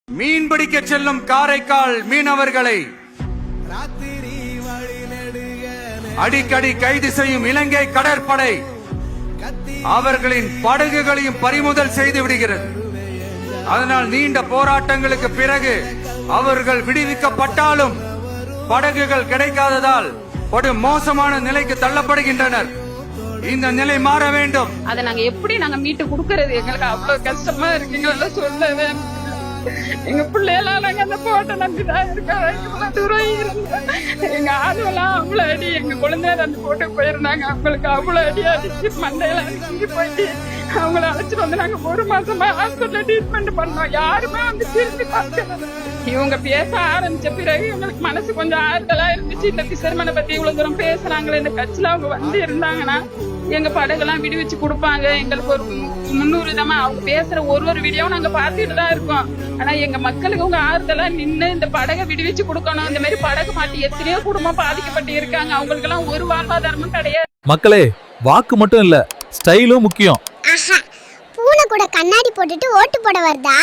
மீன்பிடிக்க செல்லும் காரைக்கால் மீனவர்களை அடிக்கடி கைது செய்யும் இலங்கை கடற்படை அவர்களின் படகுகளையும் பறிமுதல் செய்து விடுகிறது. அதனால் நீண்ட போராட்டங்களுக்கு பிறகு அவர்கள் விடுவிக்கப்பட்டாலும் படகுகள் கிடைக்காததால் ஒரு மோசமான நிலைக்கு தள்ளப்படுகின்றனர். இந்த நிலை மாற வேண்டும். அதை நாங்க எப்படி மீட்டு கொடுக்கறது? எங்களுக்கு அவ்வளவு கஷ்டமா இருக்குங்களா சொல்லவே. எங்க பிள்ளையெல்லாம் நாங்க அந்த போட்டை நம்பிதான் இருக்கோம். தூரம் இருந்தோம். எங்க ஆளுவெல்லாம் அவ்வளவு அடி, எங்க குழந்தைய அந்த போட்டுக்கு போயிருந்தாங்க. அவங்களுக்கு அவ்வளவு அடி அடிச்சு மண்டையில அடிச்சு போயிட்டு அவங்கள அழைச்சிட்டு வந்து நாங்க 1 மாசமா ஹாஸ்பிட்டல்ல ட்ரீட்மெண்ட் பண்ணோம். யாருமே வந்து திரும்பி பார்க்கறது. இவங்க பேச ஆரம்பிச்ச பிறகு எங்களுக்கு மனசு கொஞ்சம் ஆறுதலா இருந்துச்சு. இந்த பிசர்மனை பத்தி இவ்வளவு தூரம் பேசுறாங்களே, இந்த கட்சியில அவங்க வந்து இருந்தாங்கன்னா எங்க படகெல்லாம் விடுவிச்சு கொடுப்பாங்க. எங்களுக்கு ஒரு முன்னுரிதமா அவங்க பேசுற ஒரு வீடியோவும் நாங்க பார்த்துட்டு தான் இருக்கோம். ஆனா எங்க மக்களுக்கு அவங்க ஆறுதலா நின்று இந்த படகை விடுவிச்சு கொடுக்கணும். இந்த மாதிரி படகு மாட்டி எத்தனையோ குடும்பம் பாதிக்கப்பட்டு இருக்காங்க. அவங்களுக்கு எல்லாம் ஒரு வாழ்வாதாரமும் கிடையாது. மக்களே, வாக்கு மட்டும் இல்ல, ஸ்டைலும் முக்கியம். பூனை கூட கண்ணாடி போட்டுட்டு ஓட்டு போட வருதா?